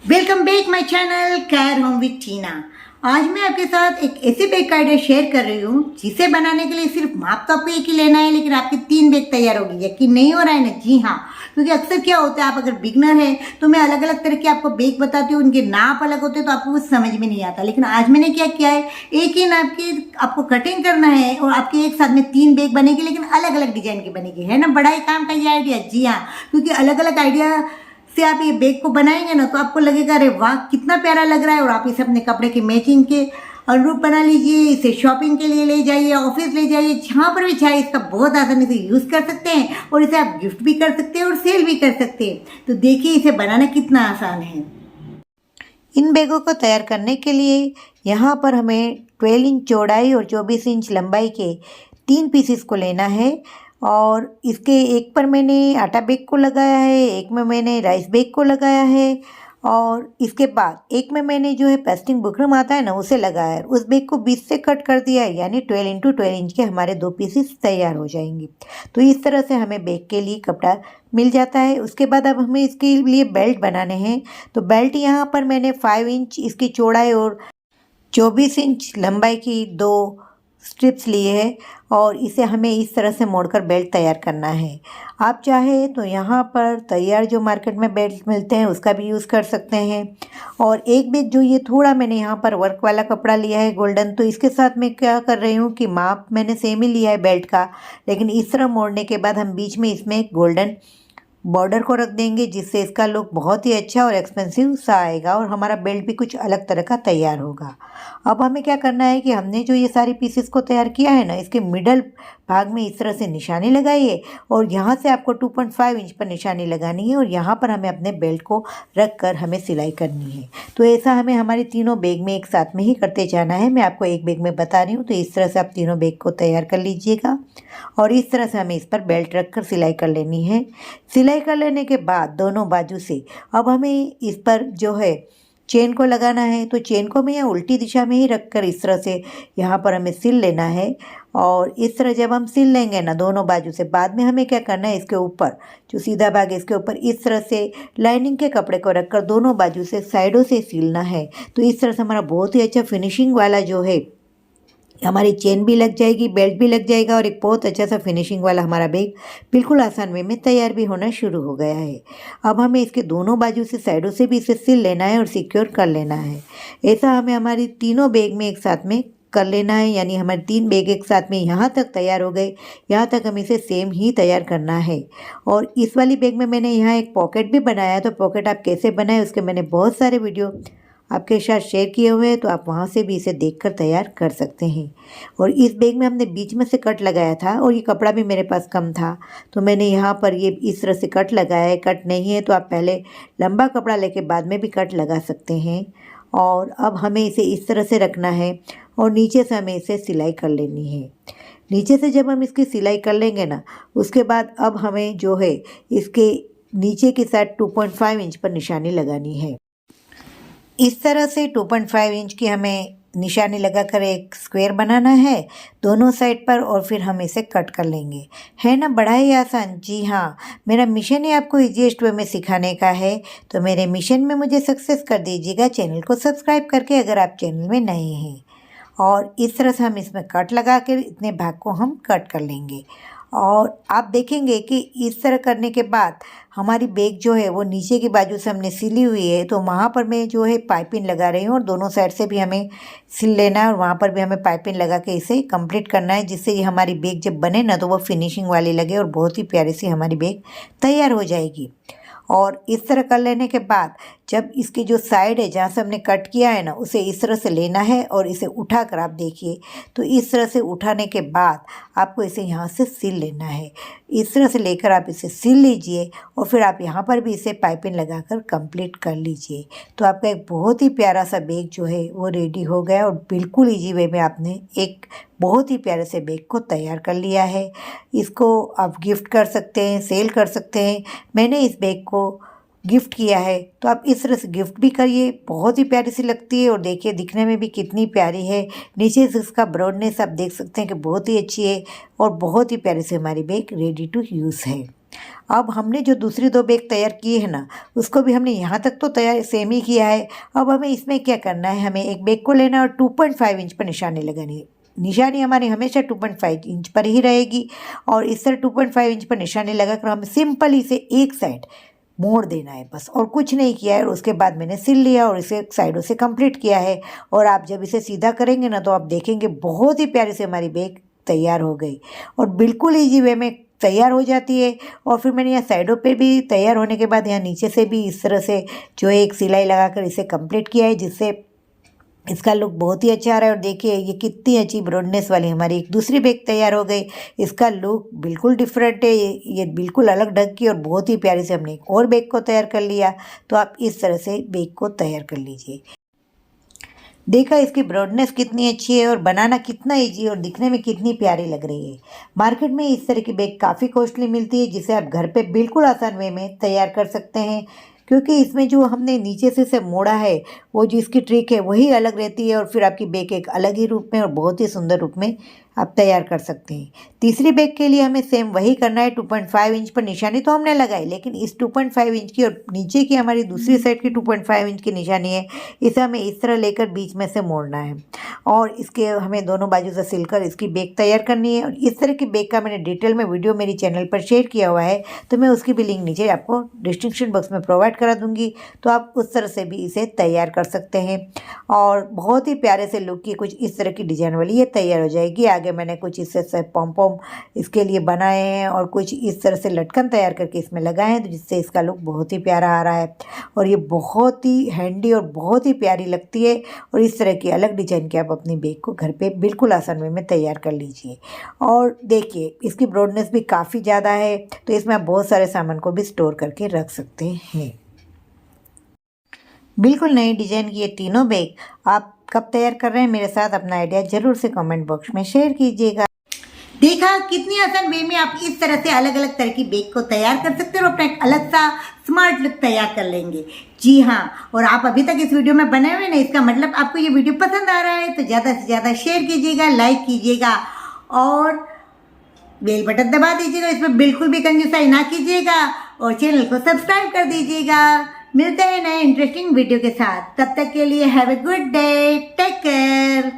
Welcome back my channel care home with Tina. आज मैं आपके साथ एक ऐसे बैग का आइडिया शेयर कर रही हूँ जिसे बनाने के लिए सिर्फ माप तो आपको एक ही लेना है, लेकिन आपके 3 बैग तैयार होगी। यकीन नहीं हो रहा है ना? जी हाँ, क्योंकि अक्सर क्या होता है, आप अगर बिगनर है तो मैं अलग अलग तरह के आपको बैग बताती हूँ, उनके नाप अलग होते हैं तो आपको कुछ समझ में नहीं आता। लेकिन आज मैंने क्या किया है, एक ही नाप की आपको कटिंग करना है और आपके एक साथ में 3 बैग बनेगी, लेकिन अलग अलग डिजाइन की बनेगी। है ना बड़ा ही काम का ये आइडिया? जी हाँ, क्योंकि अलग अलग आइडिया से आप ये बैग को बनाएंगे ना तो आपको लगेगा अरे वाह कितना प्यारा लग रहा है, और आप इसे अपने कपड़े की मैचिंग के अनुरूप बना लीजिए। इसे शॉपिंग के लिए ले जाइए, ऑफिस ले जाइए, जहाँ पर भी चाहे इसका बहुत आसानी से यूज़ कर सकते हैं, और इसे आप गिफ्ट भी कर सकते हैं और सेल भी कर सकते हैं। तो देखिए इसे बनाना कितना आसान है। इन बैगों को तैयार करने के लिए यहाँ पर हमें 12 इंच चौड़ाई और 24 इंच लंबाई के 3 पीसेस को लेना है। और इसके एक पर मैंने आटा बैग को लगाया है, एक में मैंने राइस बैग को लगाया है, और इसके बाद एक में मैंने जो है पेस्टिंग बुकरम आता है ना उसे लगाया है। उस बैग को बीच से कट कर दिया है, यानी 12 इंटू 12 इंच के हमारे 2 पीसेस तैयार हो जाएंगे। तो इस तरह से हमें बैग के लिए कपड़ा मिल जाता है। उसके बाद अब हमें इसके लिए बेल्ट बनाने हैं। तो बेल्ट यहाँ पर मैंने 5 इंच इसकी चौड़ाई और 24 इंच लंबाई की 2 स्ट्रिप्स लिए हैं, और इसे हमें इस तरह से मोड़कर बेल्ट तैयार करना है। आप चाहे तो यहाँ पर तैयार जो मार्केट में बेल्ट मिलते हैं उसका भी यूज़ कर सकते हैं। और एक बैग जो ये थोड़ा मैंने यहाँ पर वर्क वाला कपड़ा लिया है गोल्डन, तो इसके साथ मैं क्या कर रही हूँ कि माप मैंने सेम ही लिया है बेल्ट का, लेकिन इस तरह मोड़ने के बाद हम बीच में इसमें गोल्डन बॉर्डर को रख देंगे, जिससे इसका लुक बहुत ही अच्छा और एक्सपेंसिव सा आएगा, और हमारा बेल्ट भी कुछ अलग तरह का तैयार होगा। अब हमें क्या करना है कि हमने जो ये सारी पीसेस को तैयार किया है ना, इसके मिडल भाग में इस तरह से निशानी लगाइए, और यहाँ से आपको 2.5 इंच पर निशानी लगानी है, और यहाँ पर हमें अपने बेल्ट को रख कर हमें सिलाई करनी है। तो ऐसा हमें हमारे तीनों बैग में एक साथ में ही करते जाना है। मैं आपको एक बैग में बता रही हूँ, तो इस तरह से आप तीनों बैग को तैयार कर लीजिएगा, और इस तरह से हमें इस पर बेल्ट रख कर सिलाई कर लेनी है। सिलाई कर लेने के बाद दोनों बाजू से अब हमें इस पर जो है चेन को लगाना है। तो चेन को हमें यहाँ उल्टी दिशा में ही रख कर इस तरह से यहाँ पर हमें सिल लेना है। और इस तरह जब हम सिल लेंगे ना दोनों बाजू से, बाद में हमें क्या करना है, इसके ऊपर जो सीधा भाग है इसके ऊपर इस तरह से लाइनिंग के कपड़े को रखकर दोनों बाजू से साइडों से सिलना है। तो इस तरह से हमारा बहुत ही अच्छा फिनिशिंग वाला जो है, हमारी चेन भी लग जाएगी, बेल्ट भी लग जाएगा, और एक बहुत अच्छा सा फिनिशिंग वाला हमारा बैग बिल्कुल आसान वे में तैयार भी होना शुरू हो गया है। अब हमें इसके दोनों बाजू से साइडों से भी इसे सिल लेना है और सिक्योर कर लेना है। ऐसा हमें हमारी तीनों बैग में एक साथ में कर लेना है, यानी हमारे 3 बैग एक साथ में यहाँ तक तैयार हो गए। यहाँ तक हमें इसे सेम ही तैयार करना है। और इस वाली बैग में मैंने यहाँ एक पॉकेट भी बनाया है, तो पॉकेट आप कैसे बनाए उसके मैंने बहुत सारे वीडियो आपके साथ शेयर किए हुए हैं, तो आप वहाँ से भी इसे देखकर तैयार कर सकते हैं। और इस बैग में हमने बीच में से कट लगाया था, और ये कपड़ा भी मेरे पास कम था, तो मैंने यहाँ पर ये इस तरह से कट लगाया है। कट नहीं है तो आप पहले लंबा कपड़ा लेके बाद में भी कट लगा सकते हैं। और अब हमें इसे इस तरह से रखना है, और नीचे से हमें इसे सिलाई कर लेनी है। नीचे से जब हम इसकी सिलाई कर लेंगे ना, उसके बाद अब हमें जो है इसके नीचे की साइड 2.5 इंच पर निशानी लगानी है। इस तरह से 2.5 इंच की हमें निशानी लगाकर एक स्क्वायर बनाना है दोनों साइड पर, और फिर हम इसे कट कर लेंगे। है ना बड़ा ही आसान? जी हाँ, मेरा मिशन ही आपको ईजीएस्ट वे में सिखाने का है। तो मेरे मिशन में मुझे सक्सेस कर दीजिएगा चैनल को सब्सक्राइब करके, अगर आप चैनल में नए हैं। और इस तरह से हम इसमें कट लगा कर इतने भाग को हम कट कर लेंगे। और आप देखेंगे कि इस तरह करने के बाद हमारी बैग जो है वो नीचे की बाजू से हमने सिली हुई है, तो वहाँ पर मैं जो है पाइपिंग लगा रही हूँ, और दोनों साइड से भी हमें सिल लेना है, और वहाँ पर भी हमें पाइपिंग लगा के इसे कंप्लीट करना है, जिससे ये हमारी बैग जब बने ना तो वो फिनिशिंग वाली लगे, और बहुत ही प्यारी सी हमारी बैग तैयार हो जाएगी। और इस तरह कर लेने के बाद जब इसकी जो साइड है जहाँ से हमने कट किया है ना, उसे इस तरह से लेना है, और इसे उठा कर आप देखिए, तो इस तरह से उठाने के बाद आपको इसे यहाँ से सिल लेना है। इस तरह से लेकर आप इसे सिल लीजिए, और फिर आप यहाँ पर भी इसे पाइपिंग लगाकर कंप्लीट कर लीजिए। तो आपका एक बहुत ही प्यारा सा बैग जो है वो रेडी हो गया, और बिल्कुल ईजी वे में आपने एक बहुत ही प्यारे से बैग को तैयार कर लिया है। इसको आप गिफ्ट कर सकते हैं, सेल कर सकते हैं। मैंने इस बैग को गिफ्ट किया है, तो आप इस तरह से गिफ्ट भी करिए, बहुत ही प्यारी सी लगती है, और देखिए दिखने में भी कितनी प्यारी है। नीचे से इसका ब्रॉडनेस आप देख सकते हैं कि बहुत ही अच्छी है, और बहुत ही प्यारी से हमारी बैग रेडी टू यूज़ है। अब हमने जो दूसरी 2 बैग तैयार किए हैं ना, उसको भी हमने यहाँ तक तो तैयार सेम ही किया है। अब हमें इसमें क्या करना है, हमें एक बैग को लेना है और 2.5 इंच पर निशानी लगानी है। निशानी हमारी हमेशा 2.5 इंच पर ही रहेगी और इस तरह 2.5 इंच पर निशानी लगाकर हमें सिंपल इसे एक साइड मोड़ देना है बस, और कुछ नहीं किया है। और उसके बाद मैंने सिल लिया और इसे साइडों से कंप्लीट किया है। और आप जब इसे सीधा करेंगे ना, तो आप देखेंगे बहुत ही प्यारे से हमारी बैग तैयार हो गई और बिल्कुल ईजी वे में तैयार हो जाती है। और फिर मैंने यहाँ साइडों पे भी तैयार होने के बाद यहाँ नीचे से भी इस तरह से जो है एक सिलाई लगाकर इसे कंप्लीट किया है, जिससे इसका लुक बहुत ही अच्छा आ रहा है। और देखिए ये कितनी अच्छी ब्रॉडनेस वाली हमारी एक दूसरी बैग तैयार हो गई। इसका लुक बिल्कुल डिफरेंट है, ये बिल्कुल अलग ढंग की और बहुत ही प्यारी से हमने एक और बैग को तैयार कर लिया। तो आप इस तरह से बैग को तैयार कर लीजिए। देखा इसकी ब्रॉडनेस कितनी अच्छी है और बनाना कितना इजी और दिखने में कितनी प्यारी लग रही है। मार्केट में इस तरह की बैग काफ़ी कॉस्टली मिलती है, जिसे आप घर पे बिल्कुल आसान वे में तैयार कर सकते हैं, क्योंकि इसमें जो हमने नीचे से इसे मोड़ा है, वो जो इसकी ट्रिक है वही अलग रहती है और फिर आपकी बैग एक अलग ही रूप में और बहुत ही सुंदर रूप में आप तैयार कर सकते हैं। तीसरी बैग के लिए हमें सेम वही करना है। 2.5 इंच पर निशानी तो हमने लगाई, लेकिन इस 2.5 इंच की और नीचे की हमारी दूसरी साइड की 2.5 इंच की निशानी है, इसे हमें इस तरह लेकर बीच में से मोड़ना है और इसके हमें दोनों बाजू से सिलकर इसकी बैग तैयार करनी है। और इस तरह की बैग का मैंने डिटेल में वीडियो मेरी चैनल पर शेयर किया हुआ है, तो मैं उसकी भी लिंक नीचे आपको डिस्क्रिप्शन बॉक्स में प्रोवाइड करा दूँगी, तो आप उस तरह से भी इसे तैयार कर सकते हैं। और बहुत ही प्यारे से लुक की कुछ इस तरह की डिजाइन वाली ये तैयार हो जाएगी। आगे मैंने कुछ इससे पॉम पॉम इसके लिए बनाए हैं और कुछ इस तरह से लटकन तैयार करके इसमें लगाए हैं, तो जिससे इसका लुक बहुत ही प्यारा आ रहा है और ये बहुत ही हैंडी और बहुत ही प्यारी लगती है। और इस तरह की अलग डिजाइन की आप अपनी बैग को घर पे बिल्कुल आसान वे में तैयार कर लीजिए। और देखिए इसकी ब्रॉडनेस भी काफ़ी ज़्यादा है, तो इसमें आप बहुत सारे सामान को भी स्टोर करके रख सकते हैं। बिल्कुल नई डिजाइन की ये तीनों बैग आप कब तैयार कर रहे हैं, मेरे साथ अपना आइडिया जरूर से कमेंट बॉक्स में शेयर कीजिएगा। देखा कितनी आसान वे में आप इस तरह से अलग अलग तरह की बैग को तैयार कर सकते हैं और अपना एक अलग सा स्मार्ट लुक तैयार कर लेंगे। जी हाँ, और आप अभी तक इस वीडियो में बने हुए ना, इसका मतलब आपको ये वीडियो पसंद आ रहा है, तो ज़्यादा से ज़्यादा शेयर कीजिएगा, लाइक कीजिएगा और बेल बटन दबा दीजिएगा। इसमें बिल्कुल भी कंजूसाई ना कीजिएगा और चैनल को सब्सक्राइब कर दीजिएगा। मिलते हैं नए इंटरेस्टिंग वीडियो के साथ, तब तक के लिए have a good day, take care.